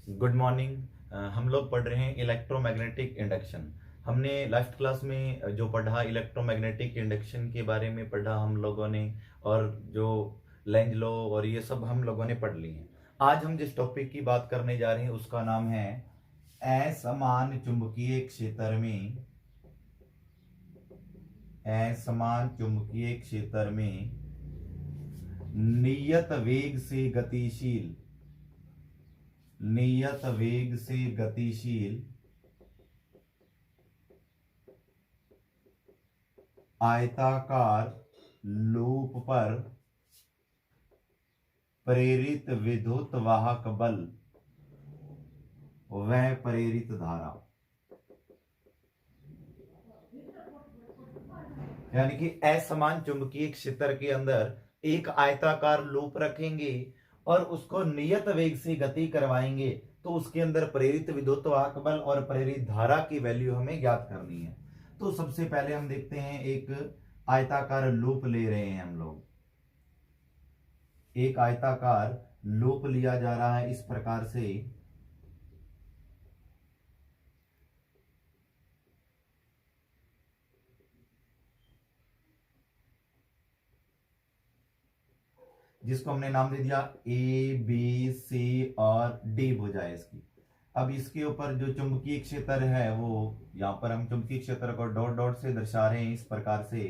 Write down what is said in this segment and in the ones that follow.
Good morning. हम लोग पढ़ रहे हैं इलेक्ट्रोमैग्नेटिक इंडक्शन। हमने लास्ट क्लास में जो पढ़ा इलेक्ट्रोमैग्नेटिक इंडक्शन के बारे में पढ़ा हम लोगों ने, और जो लेंज लॉ और ये सब हम लोगों ने पढ़ ली है। आज हम जिस टॉपिक की बात करने जा रहे हैं उसका नाम है असमान चुंबकीय क्षेत्र में असमान चुंबकीय क्षेत्र में नियत वेग से गतिशील आयताकार लूप पर प्रेरित विद्युत वाहक बल व प्रेरित धारा, यानी कि असमान चुंबकीय क्षेत्र के अंदर एक आयताकार लूप रखेंगे और उसको नियत वेग से गति करवाएंगे, तो उसके अंदर प्रेरित विद्युत वाहक बल और प्रेरित धारा की वैल्यू हमें ज्ञात करनी है। तो सबसे पहले हम देखते हैं, एक आयताकार लूप ले रहे हैं हम लोग। एक आयताकार लूप लिया जा रहा है इस प्रकार से, जिसको हमने नाम दे दिया ए बी सी और डी भुजा है इसकी। अब इसके ऊपर जो चुंबकीय क्षेत्र है वो यहां पर हम चुंबकीय क्षेत्र को डॉट डॉट से दर्शा रहे हैं इस प्रकार से।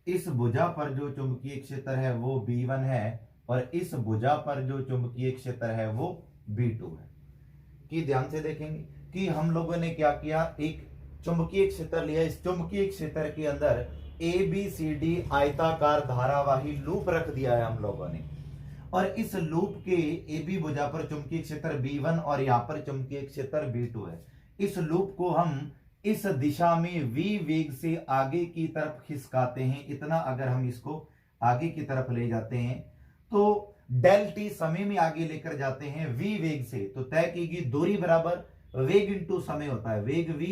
इस भुजा पर जो चुंबकीय क्षेत्र है वो B1 है और इस भुजा पर जो चुंबकीय क्षेत्र है वो B2 है। कि ध्यान से देखेंगे कि हम लोगों ने क्या किया, एक चुंबकीय क्षेत्र लिया। इस चुंबकीय क्षेत्र के अंदर ABCD आयताकार धारावाही लूप रख दिया है हम लोगों ने, और इस लूप के AB भुजा पर चुंबकीय क्षेत्र B1 और यहां पर चुंबकीय क्षेत्र B2 है। इस लूप को हम इस दिशा में V वेग से आगे की तरफ खिसकाते हैं। इतना अगर हम इसको आगे की तरफ ले जाते हैं तो डेल टी समय में आगे लेकर जाते हैं V वेग से, तो तय की गई दूरी बराबर वेग इंटू समय होता है। वेग V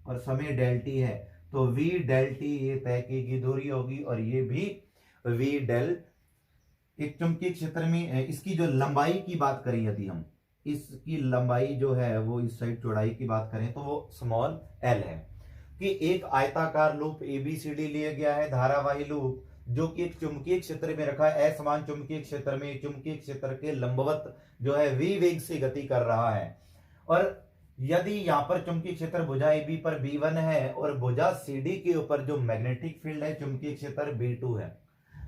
और समय डेल टी है, तो V डेल टी ये तय की गई दूरी होगी और ये भी V डेल। एक चुंबकीय क्षेत्र में इसकी जो लंबाई की बात करें, यदि हम इसकी लंबाई जो है वो इस साइड चौड़ाई की बात करें तो वो स्मॉल l है। कि एक आयताकार लूप ABCD लिया गया है, धारावाही लूप जो कि एक चुंबकीय क्षेत्र में रखा है। असमान चुंबकीय क्षेत्र में चुंबकीय क्षेत्र के लंबवत जो है V वेग से गति कर रहा है। और यदि यहां पर चुंबकीय क्षेत्र भुजा AB पर B1 है और भुजा CD के ऊपर जो मैग्नेटिक फील्ड है चुंबकीय क्षेत्र B2 है,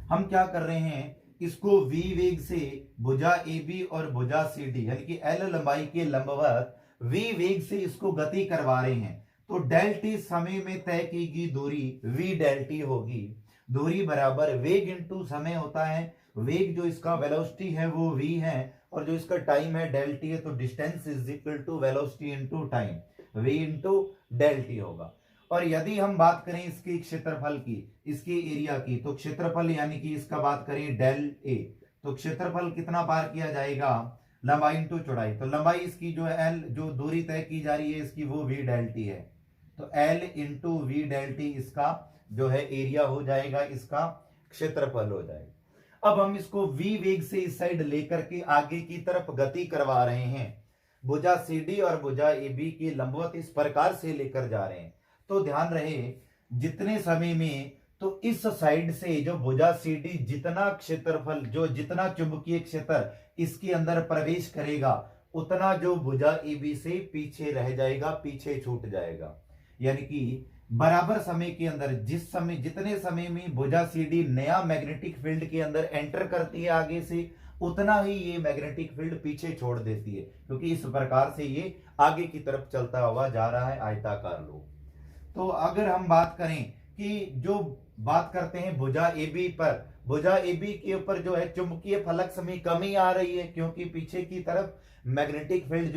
हम क्या कर रहे हैं, इसको V वेग से भुजा AB और भुजा CD यानी कि L लंबाई के लंबवत V वेग से इसको गति करवा रहे हैं। तो डेल टी समय में तय की गई दूरी V डेल टी होगी। दूरी बराबर वेग इंटू समय होता है। वेग जो इसका वेलोसिटी है वो V है और जो इसका टाइम है डेल टी है, तो distance is equal to velocity into time, V into del t होगा। और यदि हम बात करें इसके क्षेत्रफल की, इसके एरिया की, तो क्षेत्रफल यानी कि इसका बात करें डेल ए, तो क्षेत्रफल कितना पार किया जाएगा, लंबाई इंटू चौड़ाई। तो लंबाई इसकी जो है L, जो दूरी तय की जा रही है इसकी वो V डेल टी है, तो L into V del t इसका जो है एरिया हो जाएगा, इसका क्षेत्रफल हो जाएगा। अब हम इसको V वेग से इस साइड लेकर के आगे की तरफ गति करवा रहे हैं। भुजा CD और भुजा AB की लंबवत इस प्रकार से लेकर जा रहे हैं। तो ध्यान रहे, जितने समय में तो इस साइड से जो भुजा CD जितना क्षेत्रफल, जो जितना चुंबकीय क्षेत्र इसके अंदर प्रवेश करेगा, उतना जो भुजा AB से पीछे रह जाएगा, पीछे छूट जाएगा। यानी कि बराबर समय के अंदर जितने समय में भुजा CD नया मैग्नेटिक फील्ड के अंदर एंटर करती है आगे से, उतना ही ये मैग्नेटिक फील्ड पीछे छोड़ देती है, क्योंकि इस प्रकार से ये आगे की तरफ चलता हुआ जा रहा है आयताकार लूप। तो अगर हम बात करें कि जो बात करते हैं भुजा AB पर, भुजा AB के ऊपर जो है चुंबकीय फ्लक्स में कमी आ रही है, क्योंकि पीछे की तरफ मैग्नेटिक फील्ड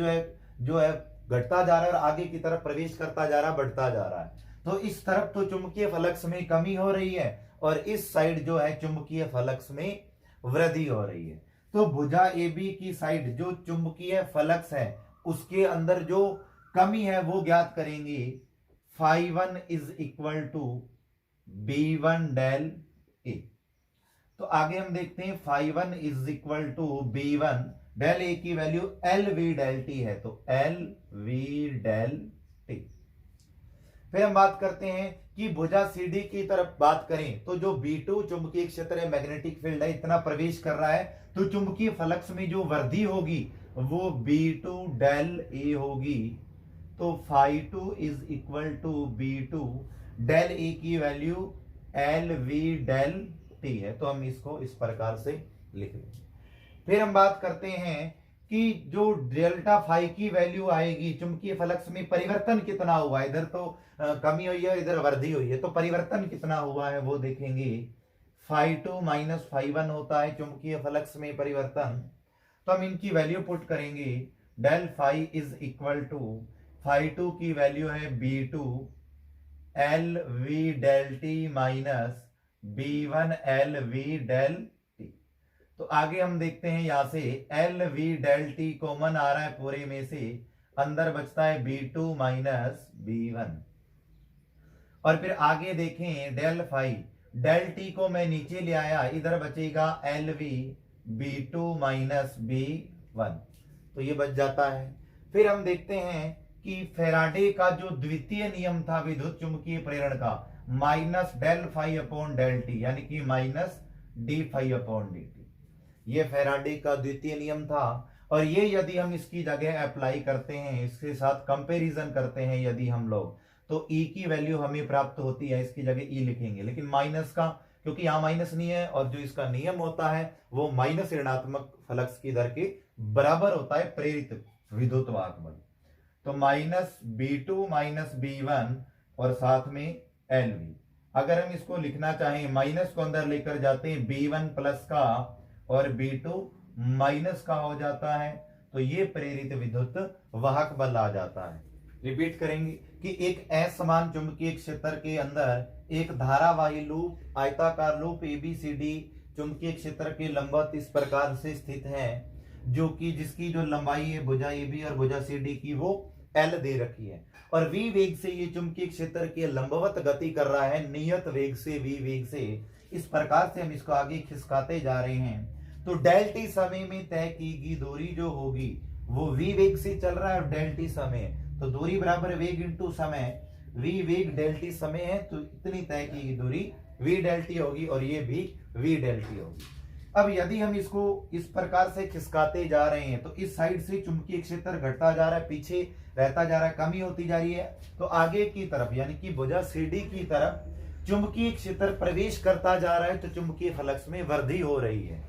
जो है घटता जा रहा है और आगे की तरफ प्रवेश करता जा रहा है, बढ़ता जा रहा है। तो इस तरफ तो चुंबकीय फ्लक्स में कमी हो रही है और इस साइड जो है चुंबकीय फ्लक्स में वृद्धि हो रही है। तो भुजा AB की साइड जो चुंबकीय फ्लक्स है उसके अंदर जो कमी है वो ज्ञात करेंगे। φ1 is equal to B1 del A। तो आगे हम देखते हैं φ1 is equal to B1 del A की वैल्यू LV डेल T है, तो LV डेल T। फिर हम बात करते हैं कि भुजा CD की तरफ बात करें तो जो B2 चुंबकीय क्षेत्र है, मैग्नेटिक फील्ड है, इतना प्रवेश कर रहा है, तो चुंबकीय फ्लक्स में जो वृद्धि होगी वो B2 डेल A होगी। तो φ2 is equal to B2 del A की वैल्यू LV डेल T है, तो हम इसको इस प्रकार से लिख लेंगे। फिर हम बात करते हैं कि जो डेल्टा फाई की वैल्यू आएगी, चुंबकीय फ्लक्स में परिवर्तन कितना हुआ, इधर तो कमी हुई है, इधर वृद्धि हुई है, तो परिवर्तन कितना हुआ है वो देखेंगे। φ2 माइनस φ1 होता है चुंबकीय फ्लक्स में परिवर्तन, तो हम इनकी वैल्यू पुट करेंगे। Del phi is equal to φ2 की वैल्यू है B2 LV del T minus B1 LV del T। तो आगे हम देखते हैं यहां से LV डेल T कॉमन आ रहा है पूरे में से, अंदर बचता है B2 माइनस B1। और फिर आगे देखें डेल फाई डेल T को मैं नीचे ले आया, इधर बचेगा LV B2 माइनस B1, तो ये बच जाता है। फिर हम देखते हैं कि फैराडे का जो द्वितीय नियम था विद्युत चुंबकीय प्रेरण का, minus del phi upon del t, यानी कि minus D phi upon D t, ये फैराडे का द्वितीय नियम था। और ये यदि हम इसकी जगह अप्लाई करते हैं, इसके साथ कंपैरिजन करते हैं यदि हम लोग, तो E की वैल्यू हमें प्राप्त होती है, इसकी जगह E लिखेंगे, लेकिन माइनस का, क्योंकि यहाँ माइनस नहीं है, और जो इसका नियम होता है वो माइनस ऋणात्मक फ्लक्स की दर के बराबर होता है प्रेरित विद्युत वाहक बल। तो माइनस B2 माइनस B1 और साथ में LV। अगर हम इसको लिखना चाहें, माइनस को अंदर लेकर जाते हैं, B1 प्लस का और B2 माइनस का हो जाता है, तो ये प्रेरित विद्युत वाहक बल आ जाता है। रिपीट करेंगे कि एक असमान चुंबकीय क्षेत्र के अंदर एक धारावाही लूप, आयताकार लूप ABCD चुंबकीय क्षेत्र के लंबवत इस प्रकार से स्थित है, जो कि जिसकी जो लंबाई है भुजा AB और भुजा CD की वो L दे रखी है, और V वेग से ये चुंबकीय क्षेत्र के लंबवत गति कर रहा है, नियत वेग से, V वेग से। इस प्रकार से हम इसको आगे खिसकाते जा रहे हैं। तो डेल टी समय में तय की गई दूरी जो होगी वो V वेग से चल रहा है, और डेल टी समय, तो दूरी बराबर वेग इंटू समय, V वेग डेल टी समय है, तो इतनी तय की गई दूरी V डेल टी होगी, और ये भी V डेल टी होगी। अब यदि हम इसको इस प्रकार से खिसकाते जा रहे हैं, तो इस साइड से चुंबकीय क्षेत्र घटता जा रहा है, पीछे रहता जा रहा है, कमी होती जा रही है, तो आगे की तरफ यानी कि भुजा CD की तरफ चुंबकीय क्षेत्र प्रवेश करता जा रहा है, तो चुंबकीय फ्लक्स में वृद्धि हो रही है।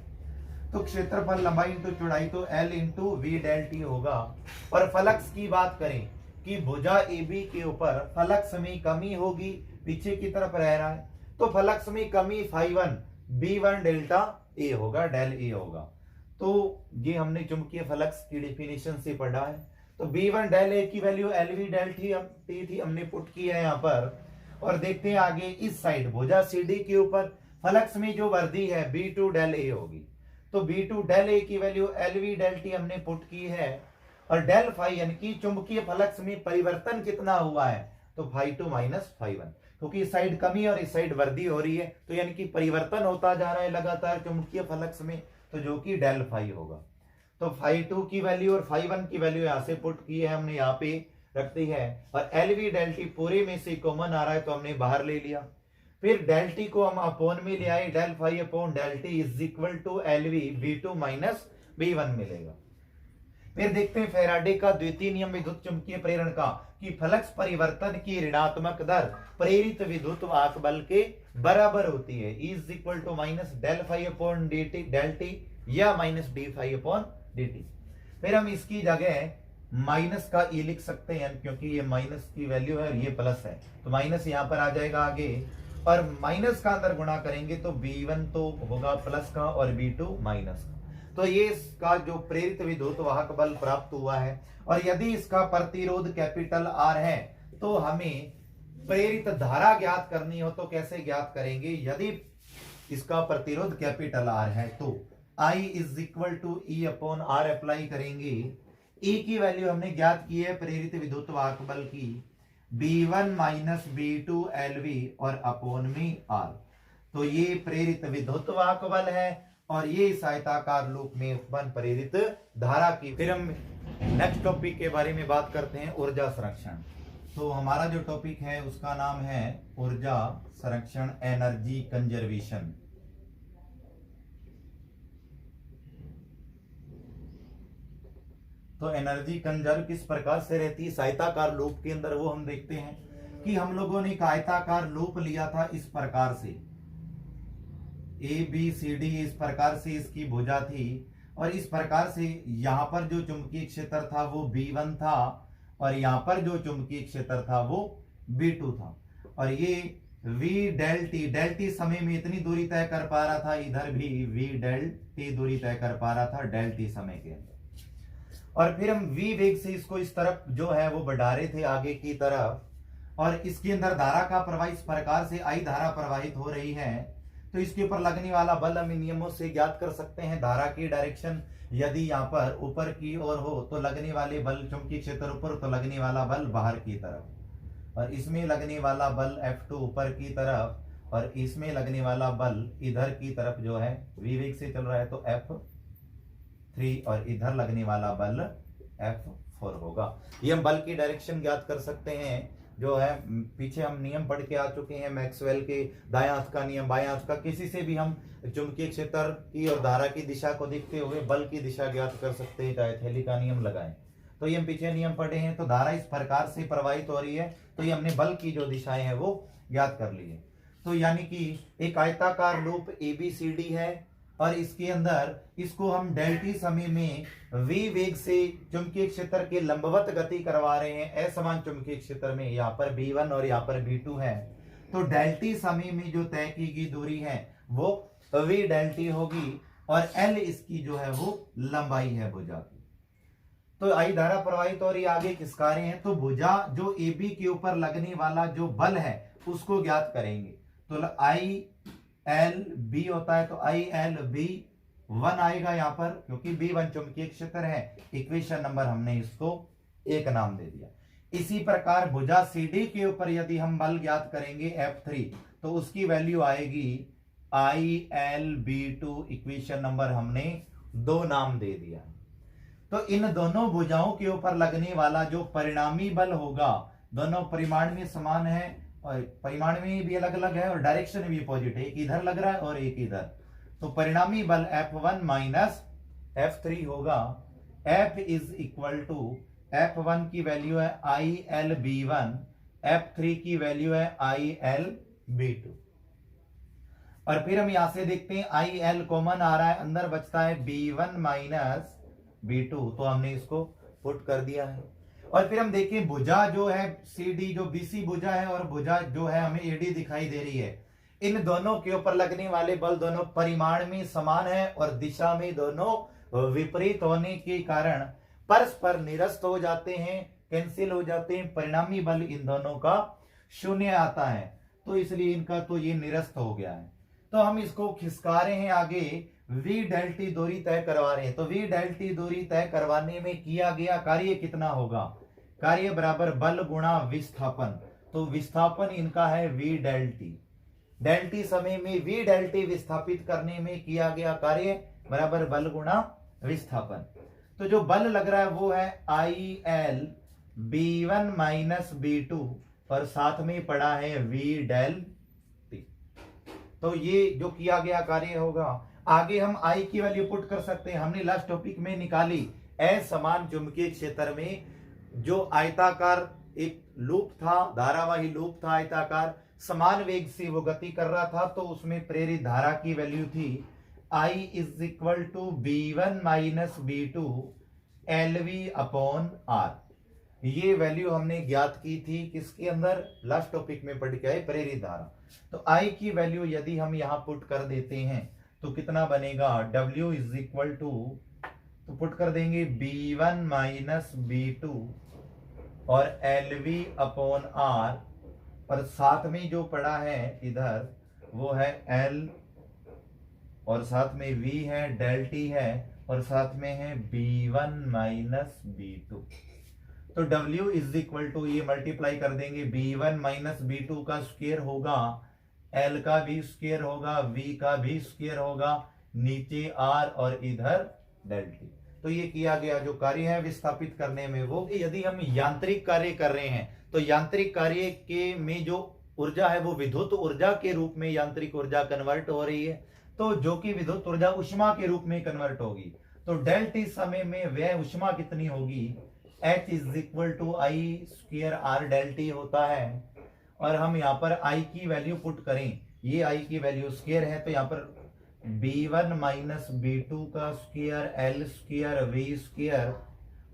तो क्षेत्रफल लंबाई इंटू चौड़ाई, तो L into V del t होगा। और फ्लक्स की बात करें कि भुजा AB के ऊपर फ्लक्स में कमी होगी, पीछे की तरफ रह रहा है, तो फ्लक्स में कमी φ1 B1 डेल्टा A होगा, डेल A होगा। तो ये हमने चुंबकीय फ्लक्स की डेफिनेशन से पढ़ा है। तो B1 डेल A की वैल्यू LV डेल T थी, हमने पुट की है यहाँ पर। और देखते हैं आगे इस साइड भुजा CD के ऊपर फ्लक्स में जो वृद्धि है B2 डेल A होगी, तो B2 डेल A की वैल्यू LV डेल T हमने पुट की है। और डेल फाई यानी कि चुंबकीय फ्लक्स में परिवर्तन कितना हुआ है, तो φ2 माइनस φ1, क्योंकि इस साइड कमी और इस साइड वृद्धि हो रही है, तो यानी कि परिवर्तन होता जा रहा है लगातार चुंबकीय फ्लक्स में, तो जो कि डेल फाई होगा। तो φ2 की वैल्यू और φ1 की वैल्यू यहां से पुट की है हमने, यहाँ पे रख दी है, और LV डेल T पूरे में से कॉमन आ रहा है, तो हमने बाहर ले लिया। फिर डेल T को हम अपोन में ले आए, del phi upon del T is equal to LV B2 minus B1 मिलेगा। फिर देखते हैं फैराडे का द्वितीय नियम विद्युत चुंबकीय प्रेरण का, कि फ्लक्स परिवर्तन की ऋणात्मक दर प्रेरित विद्युत वाहक बल के बराबर होती है, is equal to minus del phi upon del T या minus D phi upon D T. फिर हम इसकी जगह माइनस का E लिख सकते हैं, क्योंकि ये माइनस की वैल्यू है और ये प्लस है, तो माइनस यहाँ पर आ जाएगा आगे, और माइनस का अंदर गुणा करेंगे तो B1 तो होगा प्लस का और B2 माइनस का। तो ये इसका जो प्रेरित विद्युत वाहक बल प्राप्त हुआ है। और यदि इसका प्रतिरोध कैपिटल R है, तो हमें प्रेरित धारा ज्ञात करनी हो, तो कैसे ज्ञात करेंगे, यदि इसका प्रतिरोध कैपिटल R है, तो I is equal to E upon R apply करेंगे। E की वैल्यू हमने ज्ञात की है प्रेरित विद्युत वाहक बल की, B1 माइनस B2 LV और अपॉन में R। तो ये प्रेरित विद्युत वाहक बल है और ये इस आयताकार लूप में उत्पन्न प्रेरित धारा की। फिर हम नेक्स्ट टॉपिक के बारे में बात करते हैं, ऊर्जा संरक्षण। तो हमारा जो टॉपिक है उसका नाम है ऊर्जा संरक्षण, एनर्जी कंजर्वेशन। तो एनर्जी कंजर्व किस प्रकार से रहती है आयताकार लूप के अंदर, वो हम देखते हैं कि हम लोगों ने एक आयताकार लूप लिया था इस प्रकार से, ABCD इस प्रकार से इसकी भुजा थी और इस प्रकार से यहाँ पर जो चुंबकीय क्षेत्र था वो B1 था और यहाँ पर जो चुंबकीय क्षेत्र था वो B2 था और ये V डेल टी समय में इतनी दूरी तय कर पा रहा था, इधर भी V डेल टी दूरी तय कर पा रहा था डेल टी समय के अंदर। और फिर हम V वेग से इसको इस तरफ जो है वो बढ़ा रहे थे आगे की तरफ और इसके अंदर धारा का प्रवाह इस प्रकार से I धारा प्रवाहित हो रही है। तो इसके ऊपर लगने वाला बल हम इन नियमों से ज्ञात कर सकते हैं। धारा की डायरेक्शन यदि यहाँ पर ऊपर की ओर हो तो लगने वाले बल, चुंबकीय क्षेत्र ऊपर तो लगने वाला बल बाहर की तरफ, और इसमें लगने वाला बल F2 ऊपर की तरफ और इसमें लगने वाला बल इधर की तरफ जो है V वेग से चल रहा है तो F3 और इधर लगने वाला बल F4 होगा। ये हम बल की डायरेक्शन ज्ञात कर सकते हैं, जो है पीछे हम नियम पढ़ के आ चुके हैं मैक्सवेल के दायां हाथ का नियम बायां हाथ का। किसी से भी हम चुंबकीय क्षेत्र की और धारा की दिशा को देखते हुए बल की दिशा ज्ञात कर सकते हैं, चाहे थैली का नियम लगाएं। तो ये हम पीछे नियम पढ़े हैं। तो धारा इस प्रकार से प्रवाहित हो रही है तो ये हमने बल की जो दिशाएं हैं वो ज्ञात कर ली है। तो यानी कि एक आयताकार लूप ABCD है और इसके अंदर इसको हम डेल टी समय में V वेग से चुंबकीय क्षेत्र के लंबवत गति करवा रहे हैं असमान चुंबकीय क्षेत्र में। यहाँ पर B1 और यहाँ पर B2 है। तो डेल टी समय में जो तय की गई दूरी है वो V डेल टी होगी और L इसकी जो है वो लंबाई है भुजा की। तो I धारा प्रवाहित और ये आगे खिसका रहे हैं। तो भुजा जो AB के ऊपर लगने वाला जो बल है उसको ज्ञात करेंगे। तो ILB होता है तो ILB1 आएगा यहाँ पर, क्योंकि B1 चुंबकीय क्षेत्र है। इक्वेशन नंबर हमने इसको 1 नाम दे दिया। इसी प्रकार भुजा CD के ऊपर यदि हम बल ज्ञात करेंगे F3 तो उसकी वैल्यू आएगी ILB2, इक्वेशन नंबर हमने 2 नाम दे दिया। तो इन दोनों भुजाओं के ऊपर लगने वाला जो परिणामी बल होगा, दोनों परिमाण में समान है और परिमाण में भी अलग अलग है और डायरेक्शन भी अपोजिट है, एक इधर लग रहा है और एक इधर। तो परिणामी बल F1 माइनस F3 होगा। F is equal to F1 की वैल्यू है ILB1, F3 की वैल्यू है ILB2। और फिर हम यहां से देखते हैं IL कॉमन आ रहा है, अंदर बचता है B1 माइनस B2, तो हमने इसको पुट कर दिया है। और फिर हम देखें भुजा जो है CD जो BC भुजा है और भुजा जो है हमें AD दिखाई दे रही है। इन दोनों के ऊपर लगने वाले बल दोनों परिमाण में समान है और दिशा में दोनों विपरीत होने के कारण परस्पर निरस्त हो जाते हैं, कैंसिल हो जाते हैं। परिणामी बल इन दोनों का 0 आता है, तो इसलिए इनका तो ये निरस्त हो गया है। तो हम इसको खिसका रहे हैं आगे, V डेल टी दूरी तय करवा रहे हैं। तो V डेल टी दूरी तय करवाने में किया गया कार्य कितना होगा? कार्य बराबर बल गुणा विस्थापन। तो विस्थापन इनका है V del T. Del T समय में V डेल टी विस्थापित करने में किया गया कार्य बराबर बल गुणा विस्थापन। तो जो बल लग रहा है वो है IL B1 माइनस B2 और साथ में पड़ा है V डेल टी। तो ये जो किया गया कार्य होगा। आगे हम I की वैल्यू पुट कर सकते हैं। हमने लास्ट टॉपिक में निकाली असमान चुंबकीय क्षेत्र में जो आयताकार एक लूप था, धारावाही लूप था आयताकार, समान वेग से वो गति कर रहा था, तो उसमें प्रेरित धारा की वैल्यू थी I is equal to B1 minus B2 LV upon R। ये वैल्यू हमने ज्ञात की थी किसके अंदर? लास्ट टॉपिक में पढ़ के आए, प्रेरित धारा। तो I की वैल्यू यदि हम यहां पुट कर देते हैं तो कितना बनेगा? W इज इक्वल टू, तो पुट कर देंगे B1 माइनस B2 और LV अपॉन R, और साथ में जो पड़ा है इधर वो है L और साथ में V है, डेल T है और साथ में है B1 माइनस B2। तो W इज इक्वल टू, ये मल्टीप्लाई कर देंगे, B1 माइनस B2 का स्क्वायर होगा, L का भी स्क्वायर होगा, V का भी स्क्वायर होगा, नीचे R और इधर डेल टी। तो ये किया गया जो कार्य है विस्थापित करने में वो। यदि हम यांत्रिक कार्य कर रहे हैं तो यांत्रिक कार्य के में जो ऊर्जा है वो विद्युत ऊर्जा के रूप में यांत्रिक ऊर्जा कन्वर्ट हो रही है, तो जो कि विद्युत ऊर्जा उष्मा के रूप में कन्वर्ट होगी। तो डेल टी समय में वह उष्मा कितनी होगी, H is equal to I square R del T होता है। और हम यहाँ पर I की वैल्यू पुट करें, ये I की वैल्यू स्क्वायर है, तो यहाँ पर B1 माइनस B2 का square L square V square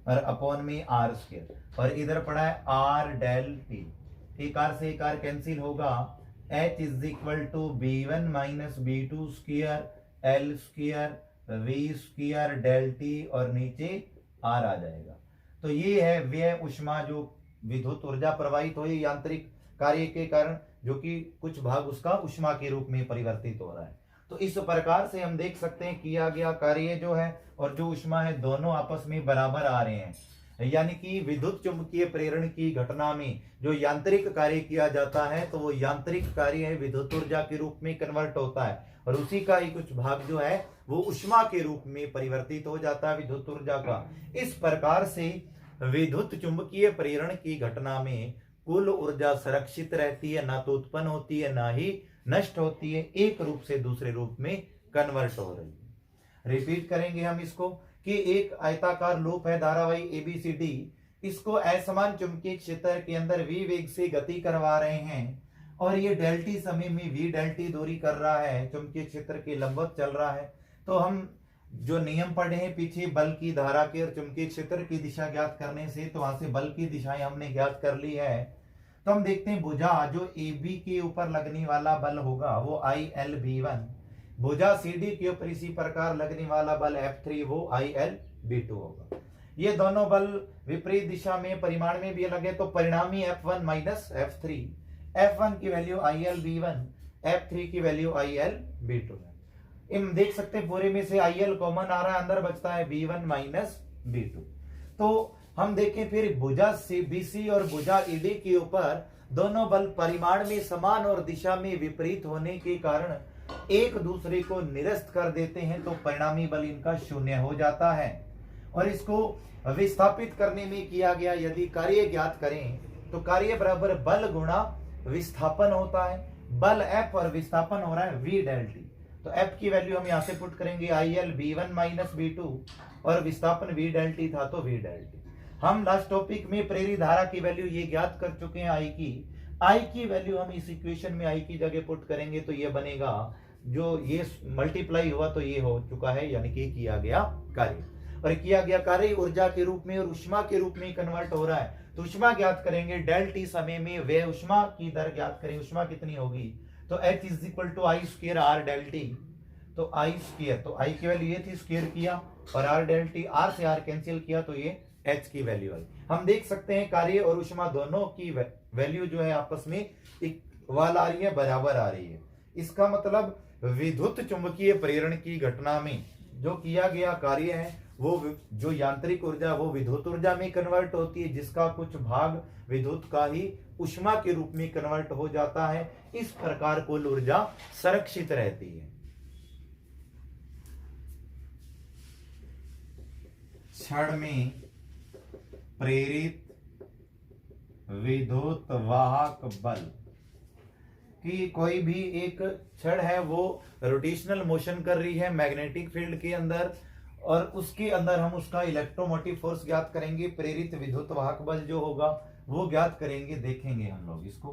और अपॉन में R स्क्वायर, और इधर पड़ा है R डेल टी। एक आर से एक आर कैंसिल होगा, H is equal to B1 minus B2 square L square V square del T और नीचे R आ जाएगा। तो ये है व्यय उष्मा जो विद्युत ऊर्जा प्रवाहित हुई यांत्रिक कार्य के कारण, जो कि कुछ भाग उसका उष्मा के रूप में परिवर्तित हो रहा है। तो इस प्रकार से हम देख सकते हैं किया गया कार्य जो है और जो उष्मा है दोनों आपस में बराबर आ रहे हैं, यानी कि विद्युत चुंबकीय प्रेरण की घटना में जो यांत्रिक कार्य किया जाता है तो वो यांत्रिक कार्य है विद्युत ऊर्जा के रूप में कन्वर्ट होता है, और उसी का ही कुछ भाग जो है वो उष्मा के रूप में परिवर्तित हो जाता है विद्युत ऊर्जा का। इस प्रकार से विद्युत चुंबकीय प्रेरण की घटना में कुल ऊर्जा संरक्षित रहती है, ना तो उत्पन्न होती है ना ही नष्ट होती है, एक रूप से दूसरे रूप में कन्वर्ट हो रही है। रिपीट करेंगे हम इसको कि एक आयताकार लूप है धारावाही ABCD, इसको असमान चुंबकीय क्षेत्र के अंदर V वेग से गति करवा रहे हैं, और ये डेल टी समय में V डेल टी दूरी कर रहा है, चुंबकीय क्षेत्र के लंबवत चल रहा है। तो हम जो नियम पढ़े हैं पीछे बल की, धारा के और चुंबकीय क्षेत्र की दिशा ज्ञात करने से, तो वहां से बल की दिशाएं हमने ज्ञात कर ली है। तो हम देखते हैं भुजा जो AB के ऊपर लगने वाला बल होगा वो ILB1, भुजा CD के ऊपर इसी प्रकार लगने वाला बल F3 वो ILB2 होगा। ये दोनों बल विपरीत दिशा में परिमाण में भी अलग है, तो परिणामी F1 माइनस F3, F1 की वैल्यू ILB1, F3 की वैल्यू ILB2 है। हम देख सकते हैं पूरे में से IL कॉमन आ रहा है, अंदर बचता है B1 माइनस B2। तो हम देखें फिर भुजा BC और भुजा ED के ऊपर दोनों बल परिमाण में समान और दिशा में विपरीत होने के कारण एक दूसरे को निरस्त कर देते हैं, तो परिणामी बल इनका शून्य हो जाता है। और इसको विस्थापित करने में किया गया यदि कार्य ज्ञात करें तो कार्य बराबर बल गुणा विस्थापन होता है। बल F और विस्थापन हो रहा है V डेल टी। तो F की वैल्यू हम यहां से पुट करेंगे IL B1 माइनस B2, और विस्थापन V डेल टी था तो V डेल टी। हम लास्ट टॉपिक में प्रेरित धारा की वैल्यू ये ज्ञात कर चुके हैं I की वैल्यू हम इस इक्वेशन में I की जगह पुट करेंगे तो ये बनेगा, जो ये मल्टीप्लाई हुआ तो ये हो चुका है, यानी कि किया गया कार्य, और किया गया कार्य ऊर्जा के रूप में और उष्मा के रूप में कन्वर्ट हो रहा है। तो उष्मा ज्ञात करेंगे, डेल टी समय में वे उष्मा की दर ज्ञात करें, उष्मा कितनी होगी, तो H is equal to I square R del T. तो आई स्क्वायर, तो आई की वैल्यू ये थी, स्क्वायर किया और आर डेल टी, आर से आर कैंसिल किया तो ये H की वैल्यू आई। हम देख सकते हैं कार्य और उष्मा दोनों की वैल्यू जो है आपस में इक्वल आ रही है, बराबर आ रही है। इसका मतलब विद्युत चुंबकीय प्रेरण की घटना में जो किया गया कार्य है वो जो यांत्रिक ऊर्जा वो विद्युत ऊर्जा में कन्वर्ट होती है, जिसका कुछ भाग विद्युत का ही उष्मा के रूप में कन्वर्ट हो जाता है। इस प्रकार कुल ऊर्जा संरक्षित रहती है। क्षण में प्रेरित विद्युत वाहक बल कि कोई भी एक क्षण है वो रोटेशनल मोशन कर रही है मैग्नेटिक फील्ड के अंदर, और उसके अंदर हम उसका इलेक्ट्रोमोटिव फोर्स ज्ञात करेंगे, प्रेरित विद्युत वाहक बल जो होगा वो ज्ञात करेंगे। देखेंगे हम लोग इसको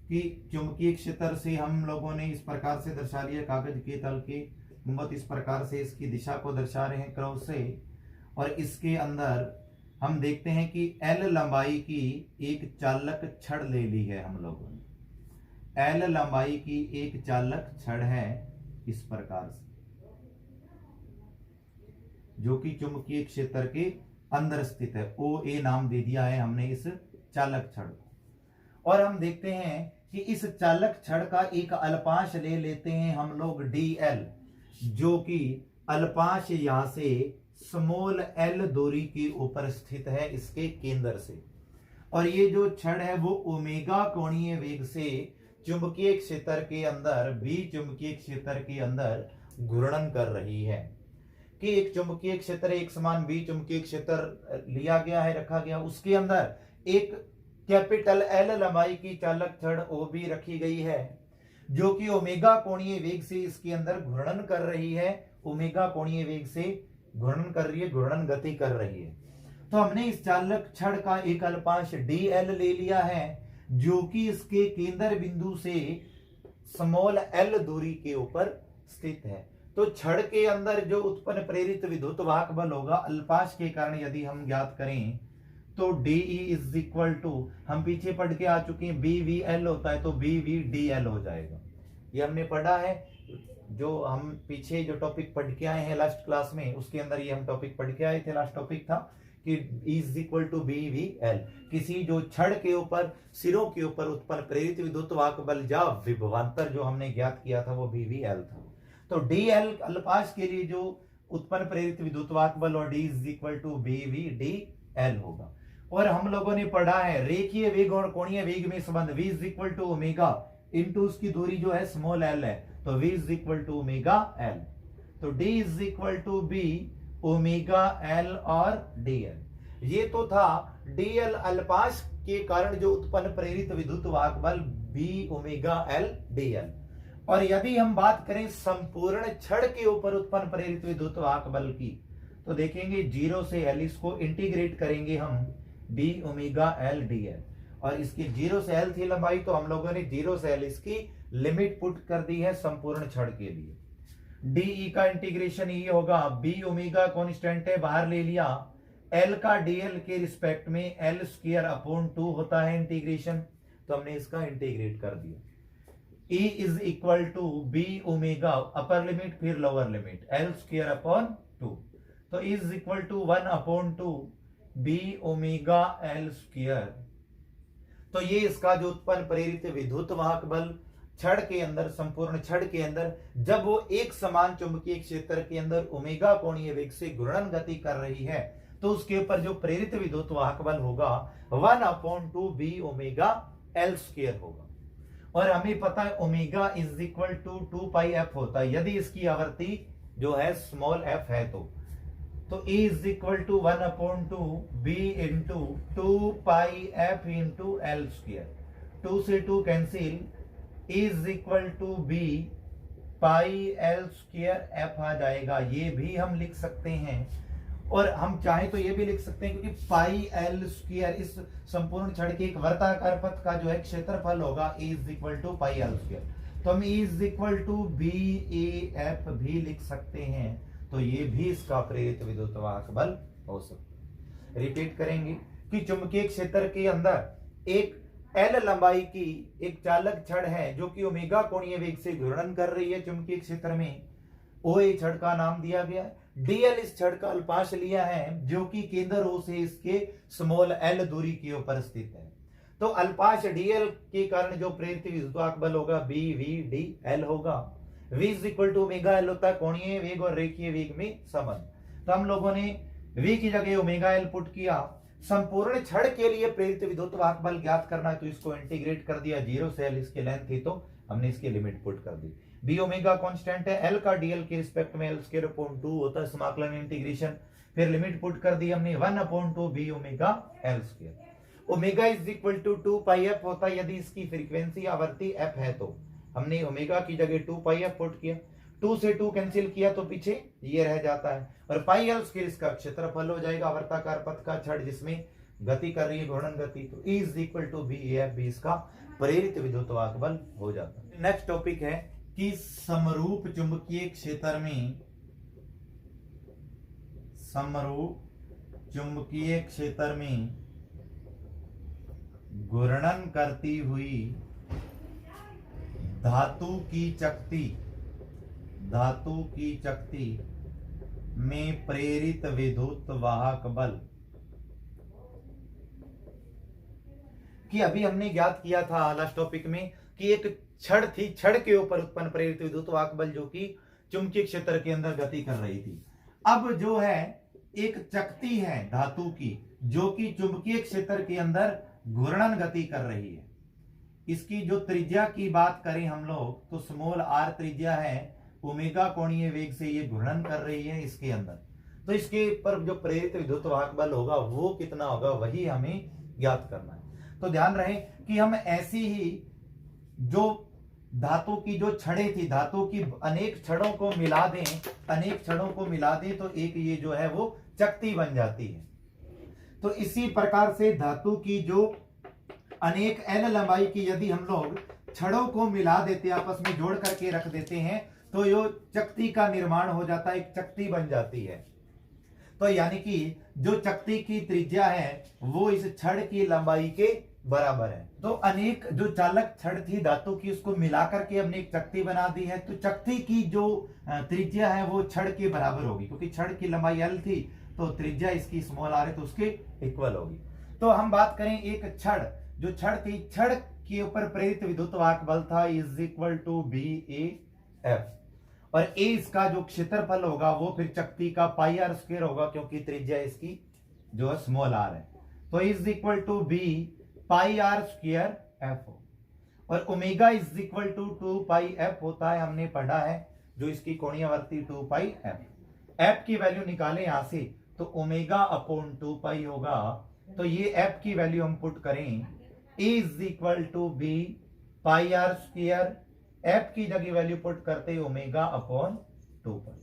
कि चुंबकीय क्षेत्र से हम लोगों ने इस प्रकार से दर्शा लिया, कागज के तल के गुंबद इस प्रकार से इसकी दिशा को दर्शा रहे हैं क्रॉस से, और इसके अंदर हम देखते हैं कि L लंबाई की एक चालक छड़ ले ली है हम लोगों ने। L लंबाई की एक चालक छड़ है इस प्रकार से, जो कि चुंबकीय क्षेत्र के अंदर स्थित है। OA नाम दे दिया है हमने इस चालक छड़ को। और हम देखते हैं कि इस चालक छड़ का एक अल्पांश ले लेते हैं हम लोग DL, जो कि अल्पांश यहां से स्मॉल l दूरी के ऊपर स्थित है इसके केंद्र से। और ये जो छड़ है वो ओमेगा कोणीय वेग से चुंबकीय क्षेत्र के अंदर बी चुंबकीय क्षेत्र के अंदर घूर्णन कर रही है। कि एक चुंबकीय क्षेत्र एक समान बी चुंबकीय क्षेत्र लिया गया है, रखा गया, उसके अंदर एक कैपिटल एल लंबाई की चालक छड़ ओ बी रखी गई है जो कि ओमेगा कोणीय वेग से इसके अंदर घूर्णन कर रही है, ओमेगा कोणीय वेग से घूर्णन कर रही है, घूर्णन गति कर रही है। तो हमने इस चालक छड़ का एक अल्पांश dl ले लिया है जो कि इसके केंद्र बिंदु से स्मॉल l दूरी के ऊपर स्थित है। तो छड़ के अंदर जो उत्पन्न प्रेरित विद्युत वाहक बल होगा अल्पांश के कारण यदि हम ज्ञात करें तो DE इज इक्वल टू, हम पीछे पढ़ के आ चुके हैं, BVL होता है तो BVDL हो जाएगा। ये हमने पढ़ा है, जो हम पीछे जो टॉपिक पढ़ के आए हैं लास्ट क्लास में उसके अंदर ये हम टॉपिक पढ़ के आए थे। लास्ट टॉपिक था कि E is equal to BVL, किसी जो छड़ के ऊपर सिरों के ऊपर उत्पन्न प्रेरित विद्युत वाहक बल या विभवांतर जो हमने ज्ञात किया था वो BVL था। तो DL अल्पांश के लिए जो उत्पन्न प्रेरित विद्युत वाहक बल और D is equal to BVDL होगा। और हम लोगों ने पढ़ा है रेखीय वेग और कोणीय वेग में संबंध V is equal to omega into उसकी दूरी जो है स्मॉल l है, तो V is equal to omega l, तो D is equal to B omega l और dl। ये तो था dl अल्पांश के कारण जो उत्पन्न प्रेरित विद्युत वाहक बल B ओमेगा l dl। और यदि हम बात करें संपूर्ण छड़ के ऊपर उत्पन्न प्रेरित विद्युत वाहक बल की तो देखेंगे 0 से l, इसको इंटीग्रेट करेंगे हम B ओमेगा l dl, और इसकी 0 से l थी लंबाई तो हम लोगों ने 0 से l इसकी लिमिट पुट कर दी है संपूर्ण छड़ के लिए। DE का इंटीग्रेशन ये होगा, B ओमेगा कांस्टेंट है बाहर ले लिया, L का DL के रिस्पेक्ट में L स्क्वायर अपॉन 2 होता है इंटीग्रेशन, तो हमने इसका इंटीग्रेट कर दिया। E is equal to B omega upper limit फिर lower limit L square upon 2, तो E is equal to 1 upon 2 B omega L square. तो ये इसका जो उत्पन्न प्रेरित विद्युत वाहक बल छड़ के अंदर, संपूर्ण छड़ के अंदर जब वो एक समान चुंबकीय क्षेत्र के अंदर ओमेगा कोणीय वेग से घूर्णन गति कर रही है तो उसके ऊपर जो प्रेरित विद्युत वाहक बल होगा 1/2 B ओमेगा L स्क्वायर होगा। और हमें पता है omega is equal to 2 pi f होता है यदि इसकी आवृत्ति जो है स्मॉल f है तो E is equal to 1/2 B into 2 pi f into L square, 2 से 2 cancel, E is equal to B pi L square f आ जाएगा। ये भी हम लिख सकते हैं और हम चाहे तो ये भी लिख सकते हैं क्योंकि पाई L स्क्वायर इस संपूर्ण छड़ के एक वर्ताकार पथ का जो है क्षेत्रफल होगा E is equal to pi L square, तो हम E is equal to BAF भी लिख सकते हैं, तो ये भी इसका प्रेरित विद्युत वाहक बल हो सकता है। रिपीट करेंगे कि चुंबकीय क्षेत्र के अंदर एक L लंबाई की एक चालक छड़ है जो कि ओमेगा कोणीय वेग से घूर्णन कर रही है चुंबकीय क्षेत्र में, OA छड़ का नाम दिया गया है। DL इस छड़ का अल्पांश लिया है जो कि केंद्र O से इसके स्मॉल l दूरी के ऊपर स्थित है। तो अल्पांश DL के कारण जो प्रेरित विद्युत वाहक बल होगा BVDL होगा। V is equal to omega L होता है कोणीय वेग और रेखीय वेग में संबंध, तो हम लोगों ने V की जगह ओमेगा L पुट किया। संपूर्ण छड़ के लिए प्रेरित विद्युत वाहक बल ज्ञात करना है तो इसको इंटीग्रेट कर दिया, 0 से L इसकी लेंथ थी तो हमने इसकी लिमिट पुट कर दी। B ओमेगा कांस्टेंट है, L का DL के रिस्पेक्ट में L स्क्वायर अपॉन 2 होता है समाकलन इंटीग्रेशन, फिर लिमिट पुट कर दी हमने 1/2 B omega L square. Omega is equal to 2 pi f होता है यदि इसकी फ्रीक्वेंसी आवृत्ति f है, तो हमने ओमेगा की जगह 2 पाई f पुट किया, 2 से 2 कैंसिल किया तो पीछे ये रह जाता है और पाई L स्क्वायर इसका क्षेत्रफल हो जाएगा वर्ताकार पथ का छड़ जिसमें गति कर रही है घूर्णन गति, तो E is equal to BAF भी इसका प्रेरित विद्युत वाहक बल हो जाता है। नेक्स्ट टॉपिक है कि समरूप चुंबकीय क्षेत्र में, समरूप चुंबकीय क्षेत्र में घूर्णन करती हुई धातु की चकती में प्रेरित विद्युत वाहक बल कि अभी हमने ज्ञात किया था लास्ट टॉपिक में कि एक छड़ थी, छड़ के ऊपर उत्पन्न प्रेरित विद्युत वाहक बल जो कि चुंबकीय क्षेत्र के अंदर गति कर रही थी। अब जो है एक चकती है धातु की जो कि चुंबकीय क्षेत्र के अंदर घूर्णन गति कर रही है। इसकी जो त्रिज्या की बात करें हम लोग तो स्मॉल r त्रिज्या है, ओमेगा कोणीय वेग से ये घूर्णन कर रही है इसके अंदर। तो इसके पर जो प्रेरित विद्युत वाहक बल होगा वो कितना होगा, वही हमें ज्ञात करना है। तो ध्यान रहे कि हम ऐसी ही जो धातु की जो छड़ें थी, धातु की अनेक छड़ों को मिला दें, अनेक छड़ों को मिला दें तो एक ये जो है वो चकती बन जाती है। तो इसी प्रकार से धातु की जो अनेक एल लंबाई की यदि हम लोग छड़ों को मिला देते, आपस में जोड़ करके रख देते हैं तो यो चकती का निर्माण हो जाता है, एक चकती बन जाती है। तो यानी कि जो चकती की त्रिज्या है वो इस छड़ की लंबाई के बराबर है। तो अनेक जो चालक छड़ थी धातु की उसको मिलाकर के हमने एक चकती बना दी है। तो चकती की जो त्रिज्या है वो छड़ के बराबर होगी, क्योंकि छड़ की लंबाई एल थी तो त्रिज्या इसकी स्मॉल आर है तो उसके इक्वल होगी। तो हम बात करें एक छड़, जो छड़ थी, छड़ के ऊपर प्रेरित विद्युत वाहक बल था is equal to B A F, और ए इसका जो क्षेत्रफल होगा वो फिर चकती का पाई आर स्क्वायर होगा, क्योंकि त्रिज्या इसकी जो है स्मॉल आर है। तो is equal to B pi R square F हो, और omega is equal to 2 pi F होता है, हमने पढ़ा है, जो इसकी कोणीय आवर्ती 2 पाई एफ। एफ की वैल्यू निकालें यहां से तो ओमेगा अपॉन 2 पाई होगा। तो ये एफ की वैल्यू हम पुट करें, A is equal to B pi R square, F की जगह वैल्यू पुट करते ओमेगा अपॉन 2 पाई,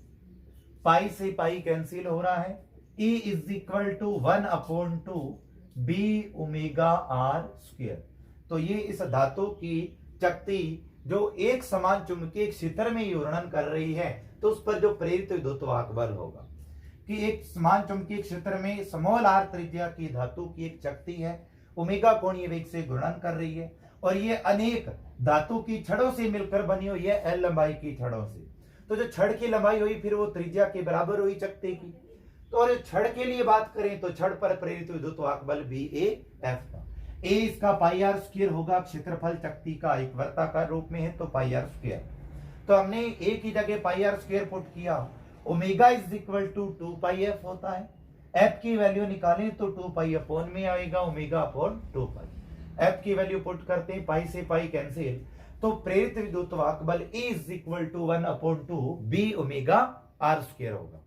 पाई से पाई कैंसिल हो रहा है, A is equal to 1 upon 2 B omega R square. तो ये इस धातु की चकती जो एक समान चुंबकीय क्षेत्र में घूर्णन कर रही है तो उस पर जो प्रेरित विद्युत वाहक बल होगा कि एक समान चुंबकीय क्षेत्र में स्मॉल आर त्रिज्या की धातु की एक चकती है, ओमेगा कोणीय वेग से घूर्णन कर रही है, और ये अनेक धातु की छड़ों से मिलकर बनी हुई है एल लंबाई की छड़ों से। तो जो छड़ की लंबाई हुई फिर वो त्रिज्या के बराबर हुई चकती की। तो और छड़ के लिए बात करें तो छड़ पर प्रेरित विद्युत वाहक बल बी ए एफ का, ए इसका पाई आर स्क्वायर होगा, क्षेत्रफल चकती का एक वर्ताकार रूप में है तो पाई आर स्क्वायर। तो हमने ए की जगह पाई आर स्क्वायर पुट किया, omega is equal to 2 pi F होता है, एफ की वैल्यू निकालें तो 2 पाई अपॉन में आएगा ओमेगा अपॉन 2 पाई, एफ की वैल्यू पुट करते हैं, पाई से पाई कैंसिल, तो प्रेरित विद्युत वाहक बल is equal to 1 upon 2 B omega R square होगा।